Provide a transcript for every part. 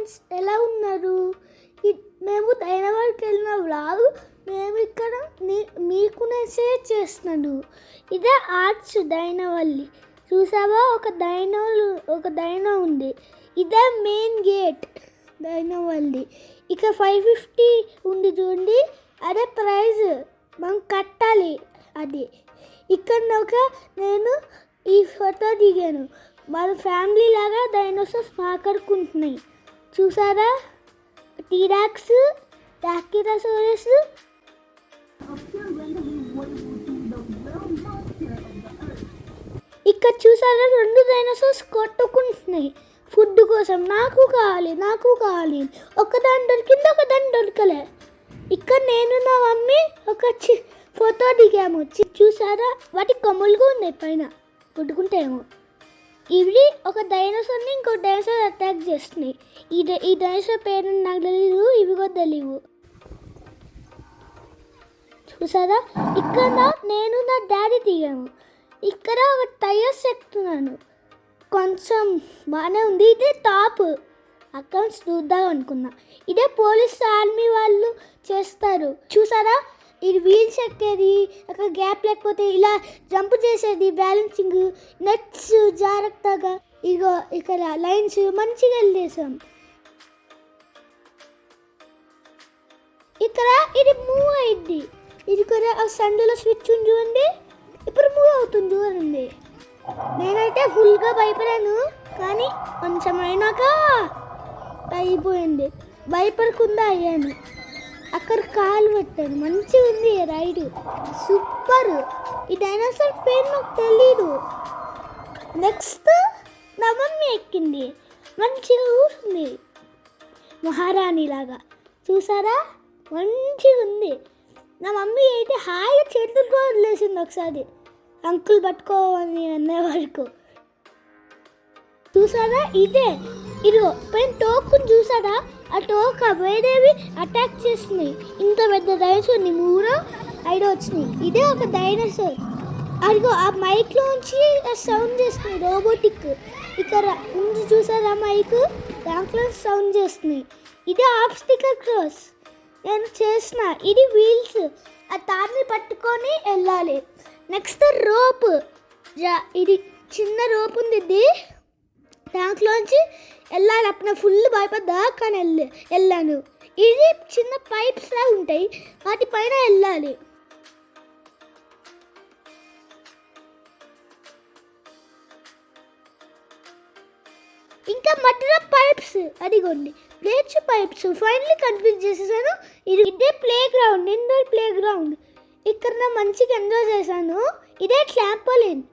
Friends, ఎలా ఉన్నారు? మేము డైనోవర్కి వెళ్ళిన వ్లాగ్ మేము ఇక్కడ మీకు నేను షేర్ చేస్తున్నాను. ఇదే ఆర్చ్ డైనోవల్లి. చూసావా, ఒక డైనో ఉంది. ఇదే మెయిన్ గేట్ డైనోవల్లి. ఇక 550 ఉంది చూడండి, అదే ప్రైజ్, మనం కట్టాలి అది. ఇక్కడ నేను ఈ ఫోటో దిగాను. మన ఫ్యామిలీ లాగా డైనోసార్స్ మాట్లాడుకుంటున్నాయి. చూసారా, టీరాక్స్, టాకిరాసోరస్. ఇక్కడ చూసారా, 2 డైనోసార్స్ కొట్టుకుంటున్నాయి ఫుడ్ కోసం. నాకు కావాలి. ఒకదాని దొరికింది, ఒకదాని దొరకలే. ఇక్కడ నేను నా మమ్మీ ఒక ఫోటో దిగాము. చూసారా, వాటి కొమ్ములుగా ఉన్నాయి పైన, కొట్టుకుంటాయేమో. ఇవి ఒక డైనోసార్ని ఇంకో డైనోసార్ అటాక్ చేస్తున్నాయి. ఈ డైనోసార్ పేరు నాకు తెలియదు, ఇవి కూడా తెలియవు. చూసారా, ఇక్కడ నేను నా డాడీ దిగాము. ఇక్కడ ఒక టైర్స్ ఎక్కుతున్నాను, కొంచెం బాగానే ఉంది. ఇదే టాప్, అకౌంట్స్ చూద్దాం అనుకున్నా. ఇదే పోలీస్ ఆర్మీ వాళ్ళు చేస్తారు. చూసారా, ఇది వీల్స్ ఎక్కేది, అక్కడ గ్యాప్ లేకపోతే ఇలా జంప్ చేసేది, బ్యాలెన్సింగ్, నెట్స్ జాగ్రత్తగా. ఇగో ఇక్కడ లైన్స్ మంచిగా వెళ్ళేసాం. ఇక్కడ ఇది మూవ్ అయింది. ఇది కూడా ఆ సందులో స్విచ్ ఉంది చూడండి, ఇప్పుడు మూవ్ అవుతుంది చూడండి. నేనైతే ఫుల్గా భయపడాను, కానీ కొంచెం అయినాక అయిపోయింది. భయపడకుండా అయ్యాను. అక్కడ కాలు పెట్టాను, మంచిగా ఉంది రైడ్, సూపర్. ఈ డైనోసార్ పేరు నాకు తెలీదు. నెక్స్ట్ నా మమ్మీ ఎక్కింది, మంచిగా కూర్చుంది మహారాణి లాగా. చూసారా, మంచిగా ఉంది. నా మమ్మీ అయితే హాయిగా చేతులతో వదిలేసింది ఒకసారి, అంకుల్ పట్టుకోవని అనే వరకు. చూసారా, ఇదిగో పైన టోకుని చూసారా, ఆ టోక్ వేరేవి అటాక్ చేస్తున్నాయి. ఇంత పెద్ద డైనోసార్ని 3-5 వచ్చినాయి. ఇదే ఒక డైనోసార్. అదిగో ఆ మైక్లోంచి సౌండ్ చేస్తున్నాయి, రోబోటిక్. ఇక్కడ ఉంది చూసారా మైక్, దాంట్లో సౌండ్ చేస్తున్నాయి. ఇదే ఆబ్స్టికల్ క్రాస్ నేను చేసిన. ఇది వీల్స్, ఆ తాడుని పట్టుకొని వెళ్ళాలి. నెక్స్ట్ రోప్, ఇది చిన్న రోప్ ఉంది, ఇది దాంట్లోంచి వెళ్ళాలి. అప్పుడు ఫుల్ భయపడ్డా, కానీ వెళ్ళాను. ఇది చిన్న పైప్స్ లా ఉంటాయి, వాటి పైన వెళ్ళాలి. ఇంకా మధ్యలో పైప్స్, అదిగోండి ప్లేట్స్ పైప్స్. ఫైనల్లీ కంప్లీట్ చేసేసాను. ఇదే playground, indoor playground. ఇక్కడ నా మంచిగా ఎంజాయ్ చేశాను. ఇదే ట్రాంపోలిన్.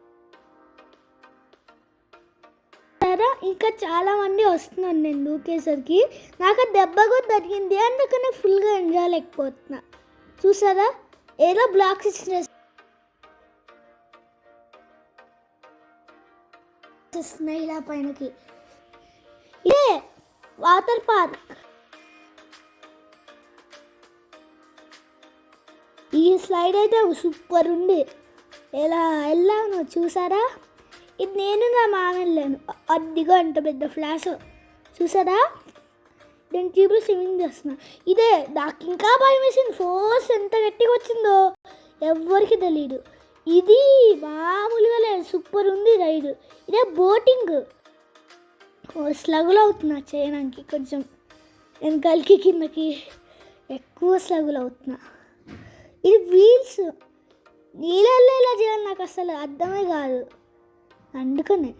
ఇంకా చాలా మంది వస్తున్నాను నేను దూకేసరికి. నాకు దెబ్బ కూడా తగ్గింది, అందుకనే ఫుల్గా ఎంజాయ్ లేకపోతున్నా. చూసారా, ఏదో బ్లాక్స్ ఇస్తున్నాయి ఇలా పైనకి. ఇదే వాటర్ పార్క్. ఈ స్లైడ్ అయితే సూపర్ ఉంది, ఎలా వెళ్ళాను చూసారా. ఇది నేను నా మామ వెళ్ళాను. అదిగో అంత పెద్ద ఫ్లాష్ చూసారా, నేను ట్యూబ్లో స్విమ్మింగ్ చేస్తున్నా. ఇదే నాకు ఇంకా భయం వేసింది, ఫోర్స్ ఎంత గట్టిగా వచ్చిందో ఎవ్వరికి తెలియదు. ఇది మామూలుగా లేదు, సూపర్ ఉంది రైడ్. ఇదే బోటింగ్. స్లగులు అవుతున్నా చేయడానికి, కొంచెం వెనకాలకి కిందకి ఎక్కువ స్లగులు అవుతున్నా. ఇది వీల్స్, నీళ్ళల్లో ఇలా చేయాలి నాకు అసలు అర్థమే కాదు, అందుకనే.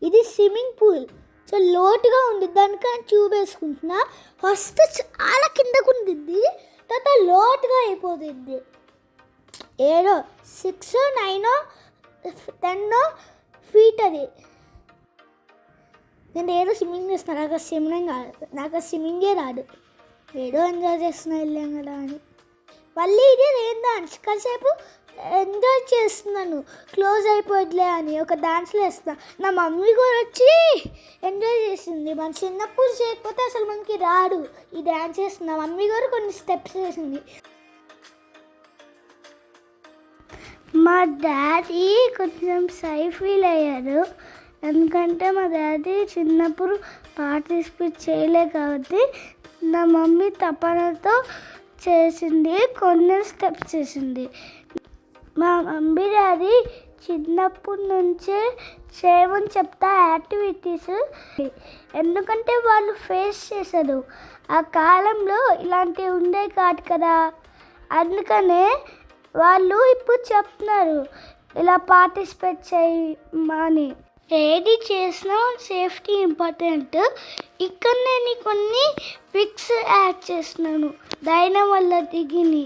ఇది స్విమ్మింగ్ పూల్, సో లోటుగా ఉంది, దానికని ట్యూబ్ వేసుకుంటున్నా. ఫస్ట్ చాలా కిందకు ఉంటుంది, తర్వాత లోటుగా అయిపోతుంది. ఏదో 6, 9, 10 ఫీట్ అది. నేను ఏదో స్విమ్మింగ్ చేస్తున్నాను, నాకు స్విమ్మింగే రాదు. ఏదో ఎంజాయ్ చేస్తున్నా వెళ్ళాం కదా అని. మళ్ళీ ఇది నేను డాన్స్ కాసేపు ఎంజాయ్ చేస్తున్నాను, క్లోజ్ అయిపోద్దిలే అని ఒక డాన్స్లో వేస్తున్నా. నా మమ్మీ కూడా వచ్చి ఎంజాయ్ చేసింది. మన చిన్నప్పుడు చేయకపోతే అసలు మనకి రాడు ఈ డాన్స్ చేస్తున్నా. మమ్మీ కూడా కొన్ని స్టెప్స్ వేసింది. మా డాడీ కొంచెం సై ఫీల్ అయ్యారు, ఎందుకంటే మా డాడీ చిన్నప్పుడు పార్టిసిపేట్ చేయలే కాబట్టి నా మమ్మీ తపనతో చేసింది, కొన్ని స్టెప్స్ చేసింది. మా మమ్మీ డాడీ చిన్నప్పటి నుంచే చేయమని చెప్తా యాక్టివిటీస్, ఎందుకంటే వాళ్ళు ఫేస్ చేశారు. ఆ కాలంలో ఇలాంటివి ఉండే కాదు కదా, అందుకనే వాళ్ళు ఇప్పుడు చెప్తున్నారు ఇలా పార్టిసిపేట్ చేయమని. ఏది చేసినా సేఫ్టీ ఇంపార్టెంట్. ఇక్కడ నేను కొన్ని పిక్స్ యాడ్ చేస్తున్నాను డైనా వల్ల దిగిని.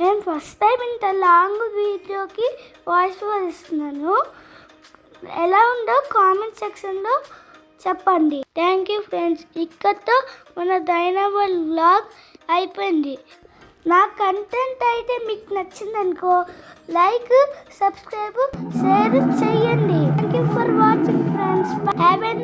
నేను ఫస్ట్ టైం ఇంత లాంగ్ వీడియోకి వాయిస్ ఓవర్ ఇస్తున్నాను. ఎలా ఉందో కామెంట్ సెక్షన్లో చెప్పండి. Thank you friends. ఇక్కడతో మన డైనా వరల్డ్ వ్లాగ్ అయిపోయింది. నా కంటెంట్ అయితే మీకు నచ్చిందనుకో లైక్, సబ్స్క్రైబ్, షేర్ చేయండి. Thank you for watching friends. Have a